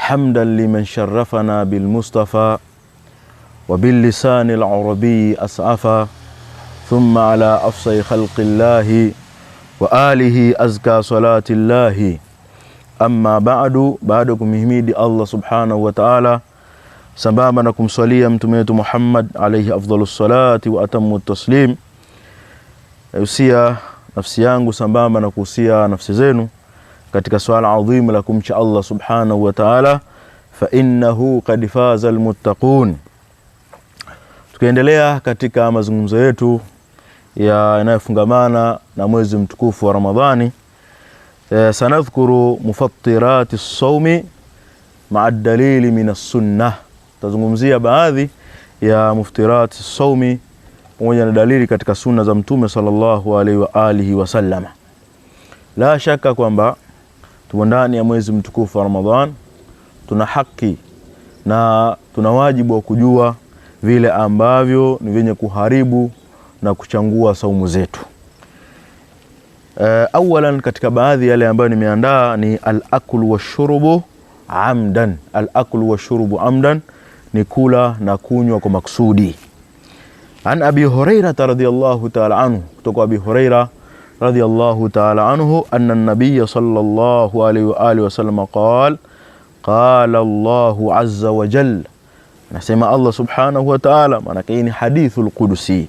حمدا لمن شرفنا بالمصطفى وباللسان العربي أسعفا ثم على أفصي خلق الله وآله أزكى صلاة الله أما بعدكم himidi Allah subhanahu wa ta'ala sambamba na kumswalia mtume wetu Muhammad alayhi afdhalus salati wa atammu taslim. Usia nafsi yangu sambamba na kuhusia nafsi zenu katika swala adhim la kumcha Allah subhanahu wa ta'ala, fa innahu qad faza almuttaqun. Tukiendelea katika mazungumzo yetu yanayofungamana na mwezi mtukufu wa Ramadhani, sanadhkuru mufattirati as-sawmi ma'a ad-dalili min as-sunnah. Tazungumzia baadhi ya muftirati as-sawmi pamoja na dalili katika sunna za Mtume sallallahu alaihi wa alihi wasallam. La shaka kwamba tupo ndani ya mwezi mtukufu wa Ramadhan, tuna haki na tuna wajibu wa kujua vile ambavyo ni vyenye kuharibu na kuchangua saumu zetu. Awalan, katika baadhi yale ambayo nimeandaa ni al-aklu wash-shurbu amdan. Al-aklu wash-shurbu amdan ni kula na kunywa kwa maksudi. An Abi Hurairah radhiyallahu ta'ala anhu, kutoka Abi Hurairah radhiyallahu ta'ala anhu, anna an-nabiy sallallahu alayhi wa alihi wasallam qala Allahu azza wa jalla, nasema Allah subhanahu wa ta'ala, maana ni hadithul qudusi,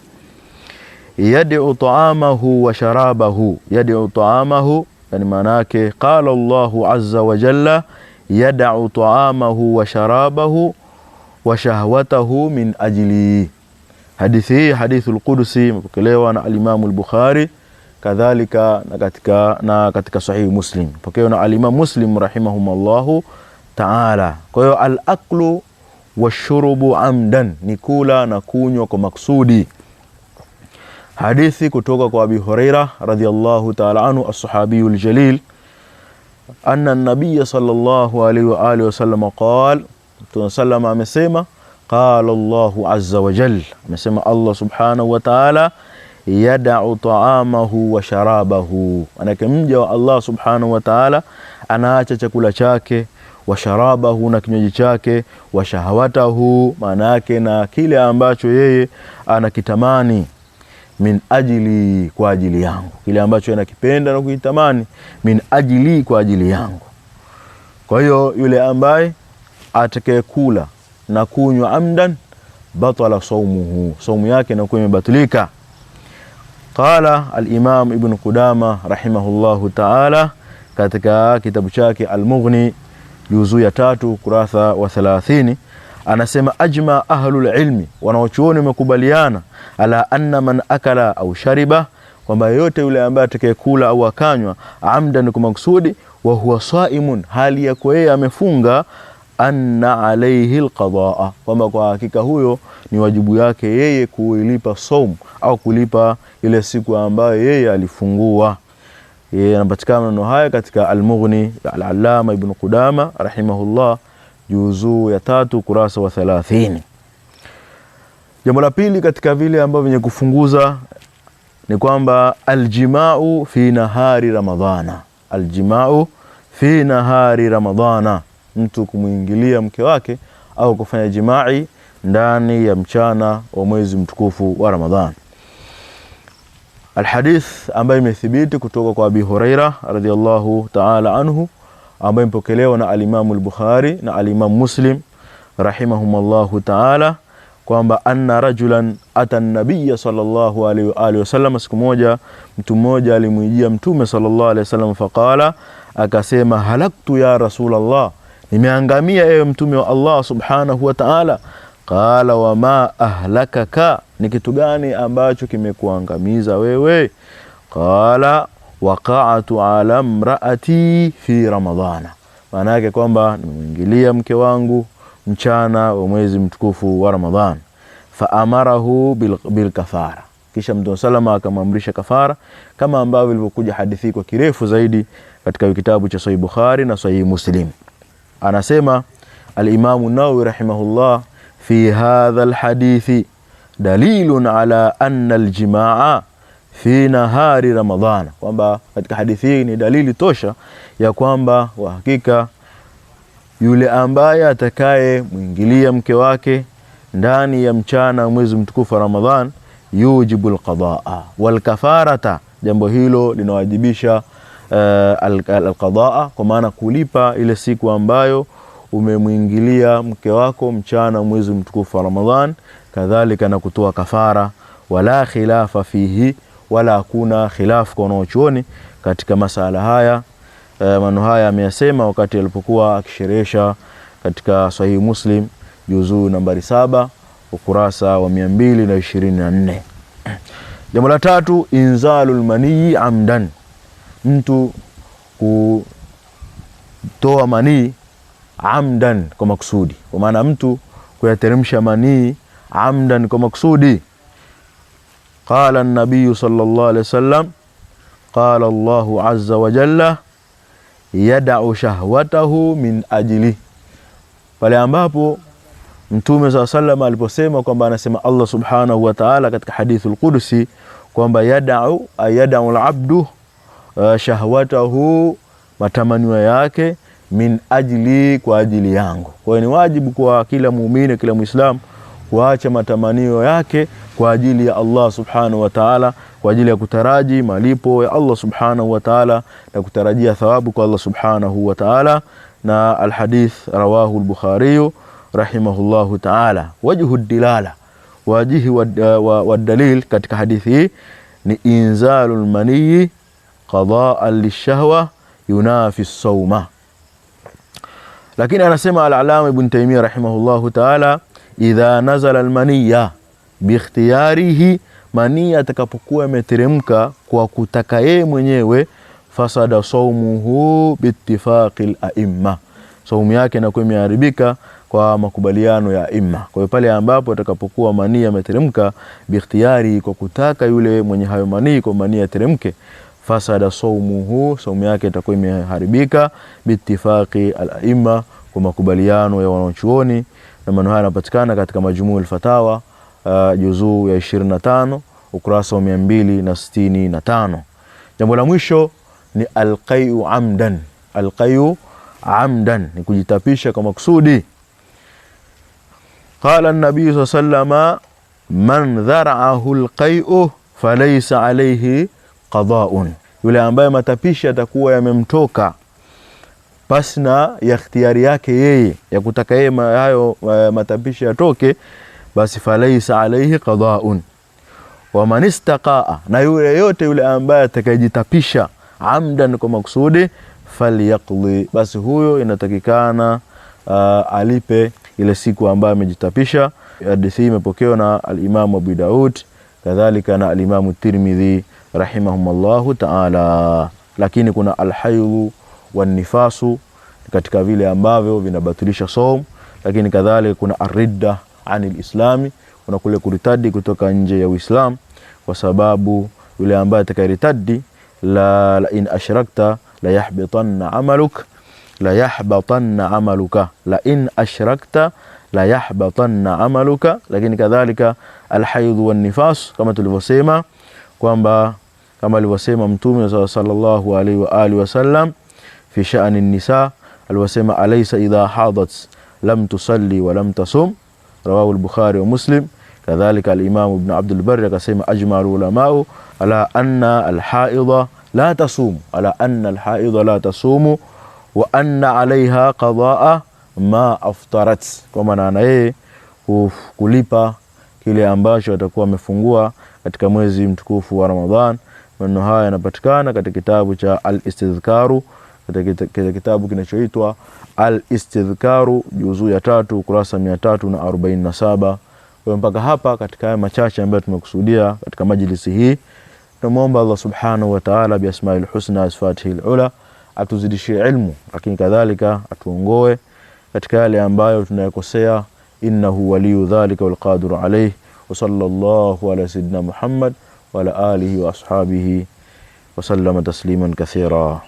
yad'u ta'amahu wa sharabahu. Yad'u ta'amahu yani maana yake qala Allahu azza wa jalla yad'u ta'amahu wa sharabahu wa shahwatahu min ajli. Hadithi hii hadithul qudusi mpokelewa na al-Imam al-Bukhari, kadhalika na katika sahih Muslim mpokelewa na al-Imam Muslim rahimahumullahu ta'ala. Kwa hiyo al-aklu washurubu amdan ni kula na kunywa kwa maksudi. Hadithi kutoka kwa Abi Hurairah radhiyallahu ta'ala anhu, as-sahabiyul jalil, anna an-nabiy sallallahu alayhi wa alihi wasallam qala, tunasallama amesema, qala Allahu azza wa jalla, amesema Allah subhanahu wa ta'ala, yad'u ta'amahu wa sharabahu. Anake mja wa Allah subhanahu wa ta'ala anaacha chakula chake, wa sharabahu na kinywaji chake, wa shahawatahu maana yake na kile ambacho yeye anakitamani, min ajili kwa ajili yangu, kile ambacho anakipenda na kuitamani, min ajili kwa ajili yangu. Kwa hiyo yule ambaye atakayekula na kunywa amdan, batala sawmuhu, saumu yake inakuwa imebatilika. Qala al-Imam Ibn Qudama rahimahullahu ta'ala katika kitabu chake Al-Mughni juzu ya 3 kurasa wa 30, anasema ajma ahlul ilmi, wanaochuoni wamekubaliana, ala anna man akala au shariba, kwamba yote yule ambaye atakayekula au akanywa amdan kwa maksudi, wa huwa saimun, hali ya kuwa yeye amefunga, anna alayhi alqadaa, kwamba kwa hakika huyo ni wajibu yake yeye kuilipa saumu au kulipa ile siku ambayo yeye alifungua. Yeye anapatikana maneno haya katika Al-Mughni al-Allama Ibn Qudama rahimahullah juzu ya 3 kurasa wa 30. Jambo la pili katika vile ambavyo venye kufunguza ni kwamba aljima'u fi nahari ramadhana. Aljima'u fi nahari ramadhana, mtu kumuingilia mke wake au kufanya jimai ndani ya mchana wa mwezi mtukufu wa Ramadhani. Alhadith ambaye imethibiti kutoka kwa Abi Hurairah radhiyallahu ta'ala anhu, ambaye mpokelewa na al-Imam al-Bukhari na al-Imam Muslim rahimahumullahu ta'ala, kwamba anna rajulan ata an-nabiy sallallahu alayhi wa alihi wasallam, siku moja mtu mmoja alimwijia Mtume sallallahu alayhi wasallam, faqala, akasema, halaktu ya Rasulullah, nimeangamia ewe Mtume wa Allah subhanahu wa ta'ala. Qala wa ma ahlakaka, ni kitu gani ambacho kimekuangamiza wewe? Qala waqa'atu ala imraati fi ramadhana, maana yake kwamba nimeingilia mke wangu mchana wa mwezi mtukufu wa Ramadhan. Fa amarahu bil kafara, kisha Mtume salama akamamrisha kafara, kama ambavyo ilivyokuja hadithi kwa kirefu zaidi katika kitabu cha Sahih Bukhari na Sahih Muslim. Anasema al-Imam an-Nawawi rahimahullah, fi hadha al-hadithi dalilun ala anna al-jimaa fi nahari Ramadhana, kwamba katika hadithi hii ni dalili tosha ya kwamba wa hakika yule ambaye atakaye muingilia mke wake ndani ya mchana mwezi mtukufu wa Ramadhan, yujibul qadaa wal kafarata, jambo hilo linawajibisha al-qadaa, kwa maana kulipa ile siku ambayo umemuingilia mke wako mchana mwezi mtukufu wa Ramadhan, kadhalika na kutoa kafara. Wala khilafa fihi, wala hakuna khilaf kwa wanachuoni katika masala haya. Maneno haya ameyasema wakati alipokuwa akisherehesha katika Sahih Muslim juzuu nambari 7 ukurasa wa 224. Jambo la tatu, inzalul manii amdan, mtu kutoa manii amdan kwa makusudi, kwa maana mtu kuyateremsha manii amdan kwa makusudi. Qala an-nabiy sallallahu alayhi wasallam, qala Allahu azza wa jalla, yad'u shahwatahu min ajli, pale ambapo Mtume SAW aliposema kwamba anasema Allah subhanahu wa ta'ala katika hadithul qudsi kwamba yad'u al-abdu shahwatahu, matamanio yake, min ajli, kwa ajili yangu. Kwa hiyo ni wajibu kwa kila muumini, kila muislamu kuacha matamanio yake kwa ajili ya Allah subhanahu wa ta'ala, kwa ajili ya kutaraji malipo ya Allah subhanahu wa ta'ala na kutarajia thawabu kwa Allah subhanahu wa ta'ala. Na alhadith rawahu al-Bukhari rahimahullahu ta'ala. Wajhu dilala, wajihi wa dalil katika hadithi hii ni inzalul mani qada'an lishahwa yunafi as-sawma. Lakini anasema al-Allama Ibn Taymiyyah rahimahullahu ta'ala, idha nazala al-maniyya biikhtiyarihi, mania atakapokuwa imeteremka kwa kutaka yeye mwenyewe, fasada sawmuhu biittifaqil a'imma, saumu yake inakuwa imeharibika kwa makubaliano ya imma. Kwa hiyo pale ambapo atakapokuwa mania imeteremka biikhtiyari, kwa kutaka yule mwenye hayo manii kwa mania yateremke, fasada sawmuhu, saumu yake itakuwa imeharibika biittifaqi al-a'imma, kwa makubaliano ya wanachuoni. Na maneno haya yanapatikana katika Majmuu al-Fatawa juzuu ya 25 ukurasa wa 265. Jambo la mwisho ni al-qayu amdan. Al-qayu amdan ni kujitapisha kwa makusudi. Qala an-nabiy sallallahu, man dhara'ahu al-qayu falaysa alayhi qada'un, yule ambaye matapisha atakuwa yamemtoka pasina ya ikhtiyari yake yeye, ya kutaka yeye hayo matapisha yatoke, basi falaysa alayhi qada'un. Wa man istaqa'a, na yule yote yule ambaye atakayejitapisha amdan kwa makusudi, falyaqdi, basi huyo inatakikana alipe ile siku ambayo amejitapisha. Hadithi imepokewa na al-Imam Abu Daud, kadhalika na al-Imam Tirmidhi rahimahumullahu ta'ala. Lakini kuna al-haydhu wan-nifasu katika vile ambavyo vinabatilisha saum, lakini kadhalika kuna ar-ridda anil islami, kuna kule kuritadi kutoka nje ya Uislamu, kwa sababu yule ambaye atakayeritadi la in ashrakta la yahbatanna amaluk, la yahbatanna amaluka, la in ashrakta la yahbatanna amaluka. Lakini kadhalika al-haydhu wan-nifas, kama tulivyosema kwamba kama alivyosema Mtume sallallahu alaihi wa alihi wasallam fi sha'ni an-nisa, alivyosema alaysa idha hadat lam tusalli wa lam tasum, rawahu al-Bukhari wa Muslim. Kadhalika al-Imam Ibn Abdul Barr akasema ajma'u ulama'u ala anna al-haidha la tasum, ala anna al-haidha la tasumu wa anna 'alayha qada'a ma aftarat, kwa maana yeye kulipa kile ambacho atakuwa amefungua katika mwezi mtukufu wa Ramadhan. Maneno haya yanapatikana katika kitabu cha al-Istidhkaru, katika kitabu kinachoitwa al-Istidhkaru juzuu ya 3 ukurasa 347. Kwa mpaka hapa katika haya machache ambayo tumekusudia katika majlisi hii, tunamuomba Allah subhanahu wa ta'ala bi asma'il husna sifatihi al-ula atuzidishie ilmu, lakini kadhalika atuongoe katika yale ambayo tunayakosea. Innahu waliyu dhalika wal qadiru alayhi. Wa sallallahu ala sayyidina Muhammad wa ala alihi wa ashabihi wa sallama tasliman kathira.